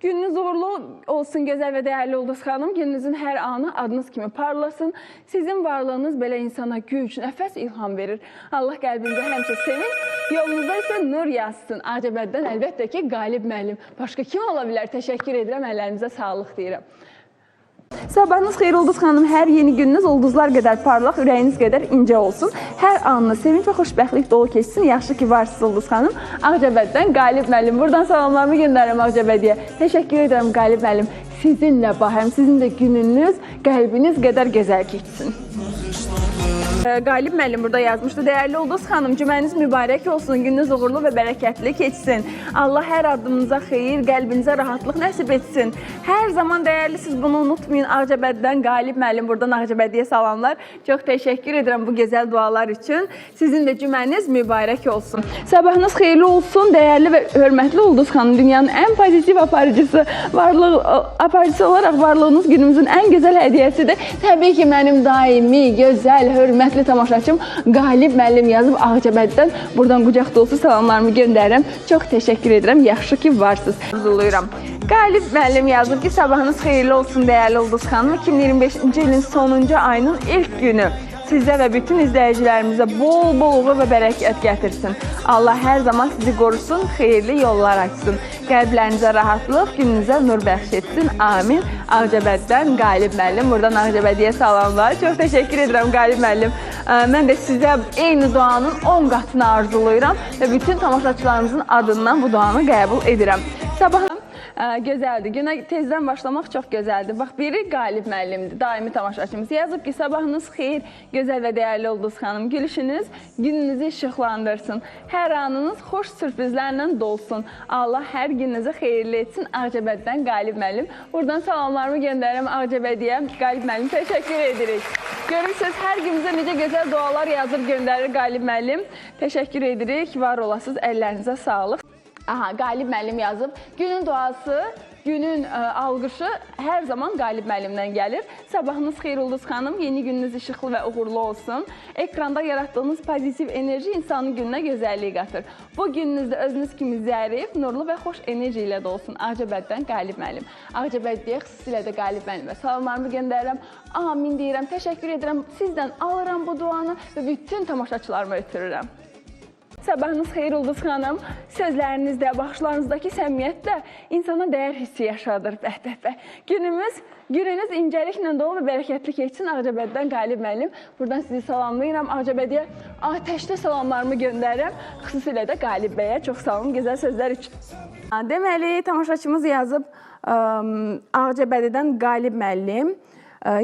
Gününüz uğurlu olsun gözəl və dəyərli Ulduz xanım. Gününüzün hər anı adınız kimi parlasın. Sizin varlığınız belə insana güc, nəfəs, ilham verir. Allah qəlbində həmişə sevinç, yolunuzda isə nur yazsın. Ağcabəddən əlbəttə ki, Qalib müəllim. Başqa kim ola bilər? Təşəkkür edirəm, əllərinizə sağlıq deyirəm. Sabahınız xeyir Ulduz xanım. Hər yeni gününüz ulduzlar qədər parlaq, ürəyiniz qədər incə olsun. Hər anınız sevinç və xoşbəxtlik dolu keçsin. Yaxşı ki, varsınız Ulduz xanım. Ağcabəddən Qalib müəllim. Buradan salamlarımı göndərirəm Ağcabədiyə. Təşəkkür edirəm Qalib müəllim. Sizinlə bahəm, sizin də gününüz qəlbiniz qədər gözəl keçsin. Qalib müəllim burada yazmışdı. Dəyərli Ulduz xanım, cümləniz mübarək olsun, gününüz uğurlu və bərəkətli keçsin. Allah hər addımınıza xeyir, qəlbinizə rahatlıq nəsib etsin. Hər zaman dəyərlisiniz, bunu unutmayın. Ağcabəddən Qalib müəllim, buradan Ağcabədiyə salamlar. Çox təşəkkür edirəm bu gözəl dualar üçün. Sizin də cümləniz mübarək olsun. Sabahınız xeyirli olsun, dəyərli və hörmətli Ulduz xanım. Dünyanın ən pozitiv aparıcısı olaraq varlığınız günümüzün ən gözəl hədiyyəsidir. Təbii ki, mənim daimi, gözəl, hörmətli tamaşaçım Qalib müəllim yazıb Ağcabəddən. Buradan qucaq dolusu salamlarımı göndərirəm. Çox təşəkkür edirəm. Yaxşı ki, varsınız. Arzuluyuram. Qalib müəllim yazıb ki, sabahınız xeyirli olsun dəyərli Ulduz xanım. 2025-ci ilin sonuncu ayının ilk günü sizə və bütün izləyicilərimizə bol-bol uğur və bərəkət gətirsin. Allah hər zaman sizi qorusun, xeyirli yollar açsın. Qəlblərinizə rahatlıq, gününüzə nur bəxş etsin. Amin. Ağcabəddən Qalib müəllim. Buradan Ağcabədiyə salamlar. Çox təşəkkür edirəm Qalib müəllim. Mən də sizə eyni duanın 10 qatını arzuluyuram və bütün tamaşaçılarımızın adından bu duanı qəbul edirəm. Sabahın gözəldir. Günə tezdən başlamaq çox gözəldir. Bax, biri Qalib müəllimdir, daimi tamaşaçımız. Yazıb ki, sabahınız xeyir, gözəl və dəyərli Ulduz xanım. Gülüşünüz gününüzü işıqlandırsın. Hər anınız xoş sürprizlərlə dolsun. Allah hər gününüzü xeyirli etsin. Ağcabəddən Qalib müəllim. Buradan salamlarımı göndərirəm Ağcabədiyə. Qalib müəllim, təşəkkür edirik. Görürsünüz, hər günümüzə necə gözəl dualar yazır, göndərir Qalib müəllim. Təşəkkür edirik. Var olasınız, əllərinizə sağlıq. Aha, Qalib müəllim yazıb. Günün duası, günün alqışı hər zaman Qalib müəllimdən gəlir. Sabahınız xeyir Ulduz xanım, yeni gününüz işıqlı və uğurlu olsun. Ekranda yaratdığınız pozitiv enerji insanın gününə gözəllik qatır. Bu gününüzdə özünüz kimi zərif, nurlu və xoş enerji ilə dolsun. Ağcabəddən Qalib müəllim. Ağcabədiyə xüsusilə də Qalib müəllimə salamlarımı göndərirəm. Amin deyirəm, təşəkkür edirəm. Sizdən alıram bu duanı və bütün tamaşaçılarıma ötürürəm. Sabahınız xeyir Ulduz xanım. Sözlərinizdə, baxışlarınızdakı səmimiyyət də insana dəyər hissi yaşadır. Gününüz incəliklə dolu və bərəkətli keçsin. Ağcabəddən Qalib müəllim. Buradan sizi salamlayıram. Ağcabədiyə atəşli salamlarımı göndərirəm. Xüsusilə də Qalib bəyə çox sağ olun gözəl sözlər üçün. Deməli, tamaşaçımız yazıb Ağcabədidən Qalib müəllim.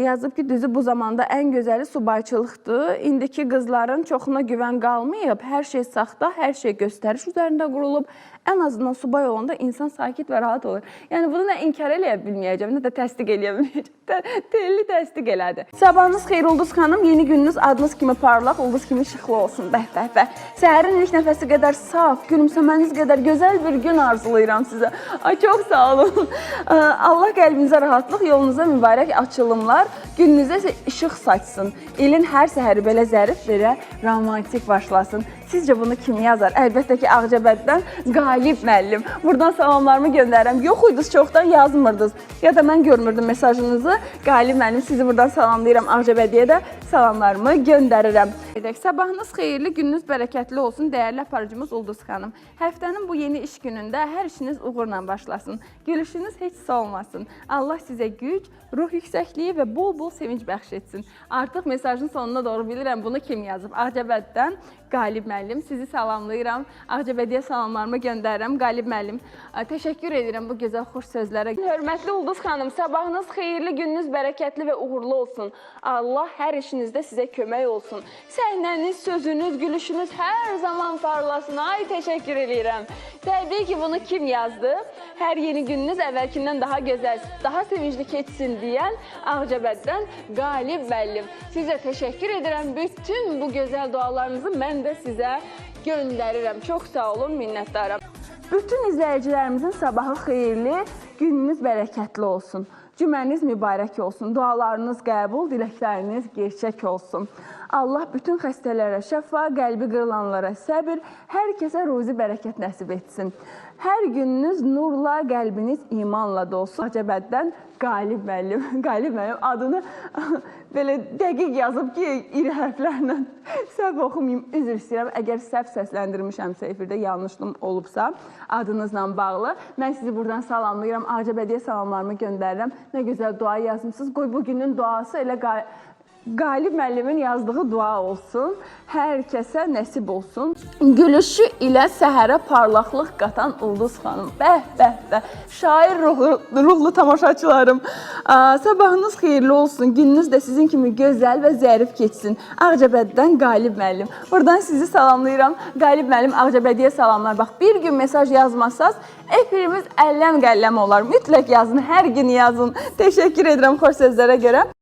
Yazıb ki, düzü bu zamanda ən gözəli subayçılıqdır. İndiki qızların çoxuna güvən qalmayıb, hər şey saxta, hər şey göstəriş üzərində qurulub. Ən azından subay olanda insan sakit və rahat olur. Yəni, bunu nə inkar eləyə bilməyəcəm, nə də təsdiq eləyə bilməyəcəm. Telli təsdiq elədi. Sabahınız xeyir Ulduz xanım, yeni gününüz adınız kimi parlaq, ulduz kimi işıqlı olsun. Bəh. Səhərin ilk nəfəsi qədər saf, gülümsəməniz qədər gözəl bir gün arzulayıram sizə. Ay, çox sağ olun. Allah qəlbinizə rahatlıq, yolunuza mübarək açılımlar, gününüzə isə işıq saçsın. İlin hər səhəri belə zərif, belə romantik başlasın. Sizcə bunu kim yazar? Əlbəttə ki, Ağcabəddən Qalib müəllim. Buradan salamlarımı göndərirəm. Yox idiniz, çoxdan yazmırdınız. Ya da mən görmürdüm mesajınızı. Qalib müəllim, sizi buradan salamlayıram. Ağcabədiyə də salamlarımı göndərirəm. Sabahınız xeyirli, gününüz bərəkətli olsun. Dəyərli aparıcımız Ulduz xanım. Həftənin bu yeni iş günündə hər işiniz uğurla başlasın. Gülüşünüz heç olmasın. Allah sizə güc, ruh yüksəkliyi və bol-bol sevinç bəxş etsin. Artıq mesajın sonuna doğru bilirəm bunu kim yazıb. Ağcabəddən Qalib müəllim, sizi salamlayıram. Ağcabədiyə salamlarımı göndərirəm. Qalib müəllim, təşəkkür edirəm bu gözəl, xoş sözlərə. Hörmətli Ulduz xanım, sabahınız xeyirli, gününüz bərəkətli və uğurlu olsun. Allah hər işinizdə sizə kömək olsun. Səhnəniz, sözünüz, gülüşünüz hər zaman parlasın. Ay, təşəkkür edirəm. Təbii ki, bunu kim yazdı? Hər yeni gününüz əvvəlkindən daha gözəl, daha sevincli keçsin deyən Ağcabəddən Qalib müəllim. Sizə təşəkkür edirəm. Bütün bu gözəl dualarınızı mən də sizə göndərirəm. Çox sağ olun, minnətdaram. Bütün izləyicilərimizin sabahı xeyirli, gününüz bərəkətli olsun. Cüməniz mübarək olsun, dualarınız qəbul, diləkləriniz gerçək olsun. Allah bütün xəstələrə şəfa, qəlbi qırılanlara səbir, hər kəsə ruzi bərəkət nəsib etsin. Hər gününüz nurla, qəlbiniz imanla dolsun. Acəbəddən Qalib müəllim, Qalib müəllim adını belə dəqiq yazıb ki, iri hərflərlə səhv oxumayım, üzr istəyirəm. Əgər səhv səsləndirmişəmsə, efirdə yanlışlığım olubsa, adınızla bağlı. Mən sizi buradan salamlayıram, Acəbədiyə salamlarımı göndərirəm. Nə gözəl dua yazmışsınız. Qoy bugünün duası elə Qalib müəllimin yazdığı dua olsun, hər kəsə nəsib olsun. Gülüşü ilə səhərə parlaqlıq qatan Ulduz xanım. Bəh, bəh, bəh. Şair ruhlu tamaşaçılarım. Sabahınız xeyirli olsun, gününüz də sizin kimi gözəl və zərif keçsin. Ağcabədidən Qalib müəllim. Buradan sizi salamlayıram. Qalib müəllim, Ağcabədiyə salamlar. Bax, bir gün mesaj yazmasaz, efirimiz əlləm qəlləm olar. Mütləq yazın, hər gün yazın. Təşəkkür edirəm xoş sözlərə görə.